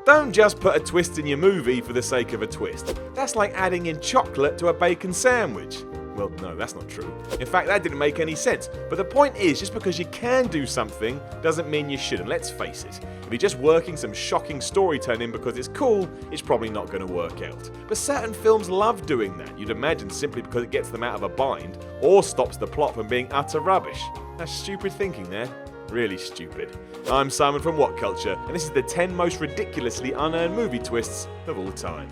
Don't just put a twist in your movie for the sake of a twist. That's like adding in chocolate to a bacon sandwich. Well, no, that's not true. In fact, that didn't make any sense. But the point is, just because you can do something doesn't mean you shouldn't. Let's face it. If you're just working some shocking storytelling because it's cool, it's probably not going to work out. But certain films love doing that, you'd imagine simply because it gets them out of a bind or stops the plot from being utter rubbish. That's stupid thinking there. Really stupid. I'm Simon from Whatculture, and this is the 10 most ridiculously unearned movie twists of all time.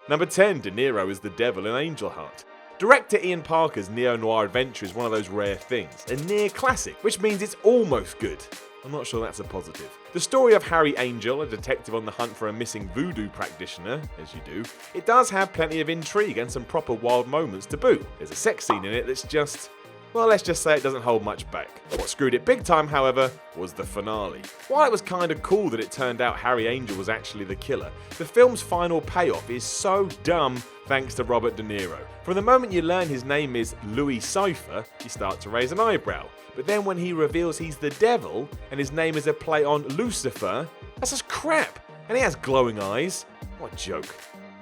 Number 10, De Niro is the devil in Angel Heart. Director Ian Parker's neo-noir adventure is one of those rare things, a near classic, which means it's almost good. I'm not sure that's a positive. The story of Harry Angel, a detective on the hunt for a missing voodoo practitioner, as you do, it does have plenty of intrigue and some proper wild moments to boot. There's a sex scene in it that's just... well, let's just say it doesn't hold much back. What screwed it big time, however, was the finale. While it was kinda cool that it turned out Harry Angel was actually the killer, the film's final payoff is so dumb thanks to Robert De Niro. From the moment you learn his name is Louis Cypher, you start to raise an eyebrow. But then when he reveals he's the devil, and his name is a play on Lucifer, that's just crap. And he has glowing eyes. What a joke.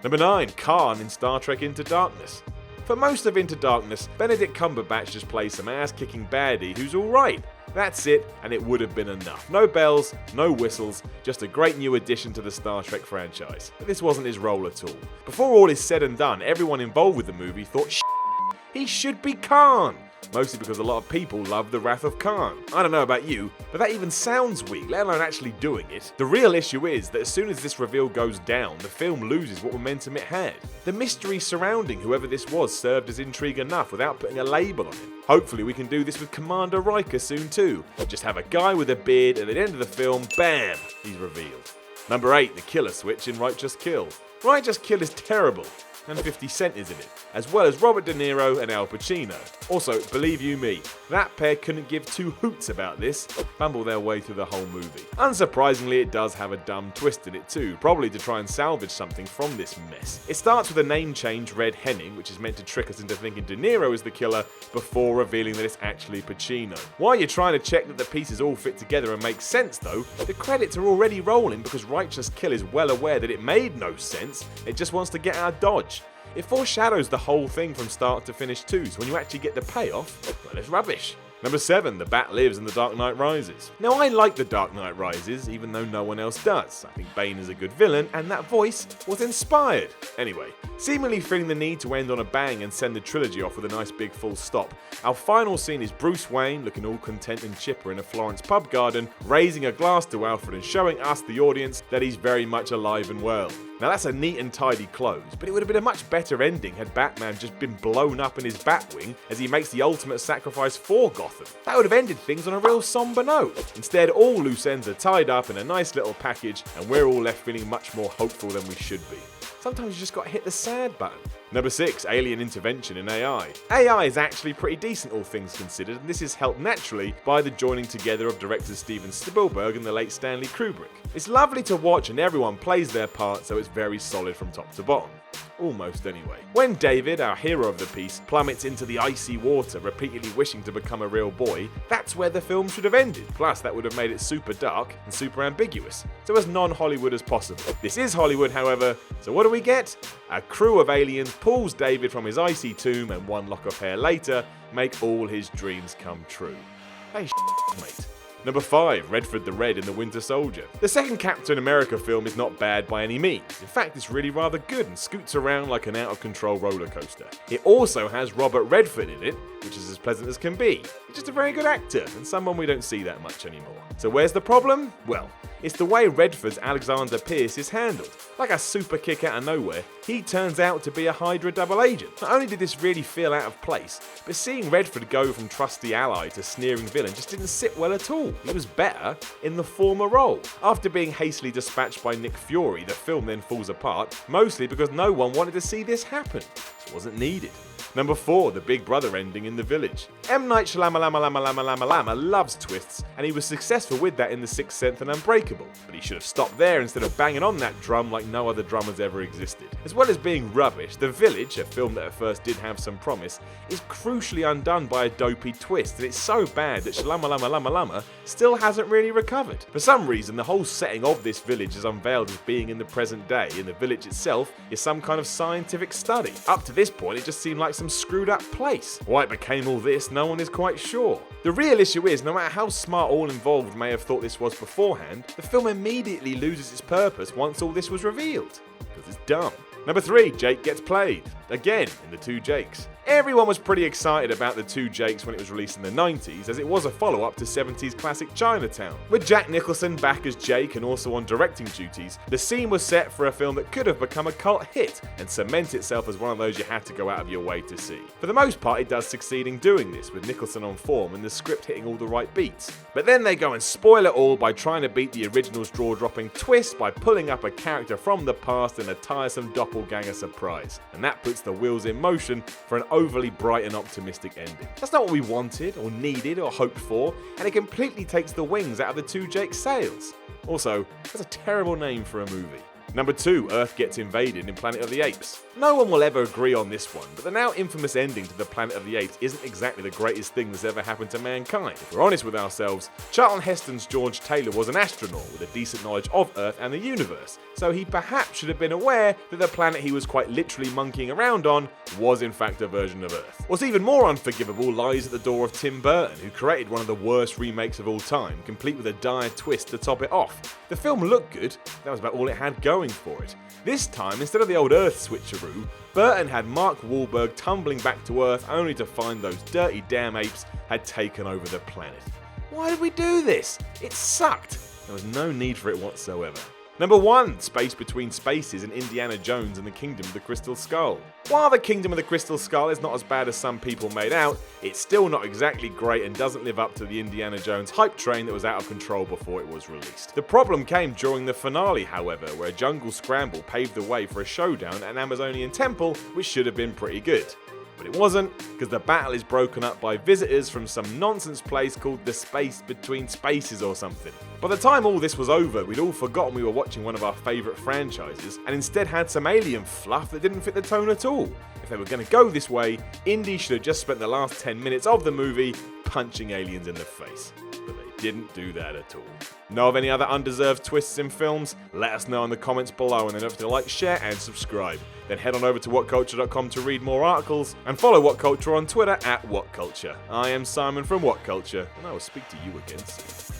Number 9, Khan in Star Trek Into Darkness. For most of Into Darkness, Benedict Cumberbatch just plays some ass-kicking baddie who's alright. That's it, and it would have been enough. No bells, no whistles, just a great new addition to the Star Trek franchise. But this wasn't his role at all. Before all is said and done, everyone involved with the movie thought, he should be Khan! Mostly because a lot of people love The Wrath of Khan. I don't know about you, but that even sounds weak, let alone actually doing it. The real issue is that as soon as this reveal goes down, the film loses what momentum it had. The mystery surrounding whoever this was served as intrigue enough without putting a label on him. Hopefully we can do this with Commander Riker soon too. Just have a guy with a beard, and at the end of the film, bam, he's revealed. Number 8, the killer switch in Righteous Kill. Righteous Kill is terrible. And 50 Cent is in it, as well as Robert De Niro and Al Pacino. Also, believe you me, that pair couldn't give two hoots about this, fumble their way through the whole movie. Unsurprisingly, it does have a dumb twist in it too, probably to try and salvage something from this mess. It starts with a name change, Red Henning, which is meant to trick us into thinking De Niro is the killer before revealing that it's actually Pacino. While you're trying to check that the pieces all fit together and make sense though, the credits are already rolling because Righteous Kill is well aware that it made no sense, it just wants to get out of Dodge. It foreshadows the whole thing from start to finish too, so when you actually get the payoff, well, it's rubbish. Number 7, The Bat Lives in The Dark Knight Rises. Now I like The Dark Knight Rises, even though no one else does. I think Bane is a good villain, and that voice was inspired. Anyway, seemingly feeling the need to end on a bang and send the trilogy off with a nice big full stop, our final scene is Bruce Wayne looking all content and chipper in a Florence pub garden, raising a glass to Alfred and showing us, the audience, that he's very much alive and well. Now that's a neat and tidy close, but it would have been a much better ending had Batman just been blown up in his Batwing as he makes the ultimate sacrifice for Gotham. That would have ended things on a real somber note. Instead, all loose ends are tied up in a nice little package, and we're all left feeling much more hopeful than we should be. Sometimes you just gotta hit the sad button. Number 6, Alien Intervention in AI. AI is actually pretty decent all things considered, and this is helped naturally by the joining together of directors Steven Spielberg and the late Stanley Kubrick. It's lovely to watch and everyone plays their part, so it's very solid from top to bottom. Almost anyway. When David, our hero of the piece, plummets into the icy water, repeatedly wishing to become a real boy, that's where the film should have ended. Plus, that would have made it super dark and super ambiguous, so as non-Hollywood as possible. This is Hollywood, however, so what do we get? A crew of aliens pulls David from his icy tomb, and one lock of hair later, make all his dreams come true. Hey, mate. Number 5, Redford the Red in The Winter Soldier. The second Captain America film is not bad by any means. In fact, it's really rather good and scoots around like an out-of-control roller coaster. It also has Robert Redford in it, which is as pleasant as can be. He's just a very good actor, and someone we don't see that much anymore. So where's the problem? Well, it's the way Redford's Alexander Pierce is handled. Like a super kick out of nowhere, he turns out to be a Hydra double agent. Not only did this really feel out of place, but seeing Redford go from trusty ally to sneering villain just didn't sit well at all. He was better in the former role. After being hastily dispatched by Nick Fury, the film then falls apart, mostly because no one wanted to see this happen. It wasn't needed. Number 4, the Big Brother ending in The Village. M. Night Shyamalan loves twists, and he was successful with that in The Sixth Sense and Unbreakable, but he should have stopped there instead of banging on that drum like no other drum has ever existed. As well as being rubbish, The Village, a film that at first did have some promise, is crucially undone by a dopey twist, and it's so bad that Shyamalan still hasn't really recovered. For some reason, the whole setting of this village is unveiled as being in the present day, and the village itself is some kind of scientific study. Up to this point, it just seemed like some screwed up place. Why it became all this, no one is quite sure. The real issue is, no matter how smart all involved may have thought this was beforehand, the film immediately loses its purpose once all this was revealed. Because it's dumb. Number 3, Jake Gets Played. Again, in The Two Jakes. Everyone was pretty excited about The Two Jakes when it was released in the 90s, as it was a follow-up to 70s classic Chinatown. With Jack Nicholson back as Jake and also on directing duties, the scene was set for a film that could have become a cult hit and cement itself as one of those you had to go out of your way to see. For the most part, it does succeed in doing this, with Nicholson on form and the script hitting all the right beats. But then they go and spoil it all by trying to beat the original's jaw-dropping twist by pulling up a character from the past in a tiresome doppelganger surprise. And that puts the wheels in motion for an overly bright and optimistic ending. That's not what we wanted, or needed, or hoped for, and it completely takes the wings out of The Two Jakes' sails. Also, that's a terrible name for a movie. Number 2, Earth Gets Invaded in Planet of the Apes. No one will ever agree on this one, but the now infamous ending to the Planet of the Apes isn't exactly the greatest thing that's ever happened to mankind. If we're honest with ourselves, Charlton Heston's George Taylor was an astronaut with a decent knowledge of Earth and the universe, so he perhaps should have been aware that the planet he was quite literally monkeying around on was in fact a version of Earth. What's even more unforgivable lies at the door of Tim Burton, who created one of the worst remakes of all time, complete with a dire twist to top it off. The film looked good, that was about all it had going for it. This time, instead of the old Earth switcheroo, Burton had Mark Wahlberg tumbling back to Earth only to find those dirty damn apes had taken over the planet. Why did we do this? It sucked. There was no need for it whatsoever. Number 1, Space Between Spaces in Indiana Jones and the Kingdom of the Crystal Skull. While the Kingdom of the Crystal Skull is not as bad as some people made out, it's still not exactly great and doesn't live up to the Indiana Jones hype train that was out of control before it was released. The problem came during the finale, however, where a jungle scramble paved the way for a showdown at an Amazonian temple, which should have been pretty good. But it wasn't, because the battle is broken up by visitors from some nonsense place called the Space Between Spaces or something. By the time all this was over, we'd all forgotten we were watching one of our favourite franchises, and instead had some alien fluff that didn't fit the tone at all. If they were going to go this way, Indy should have just spent the last 10 minutes of the movie punching aliens in the face. But they didn't do that at all. Know of any other undeserved twists in films? Let us know in the comments below, and then don't forget to like, share and subscribe. Then head on over to Whatculture.com to read more articles, and follow Whatculture on Twitter @Whatculture. I am Simon from Whatculture, and I will speak to you again soon.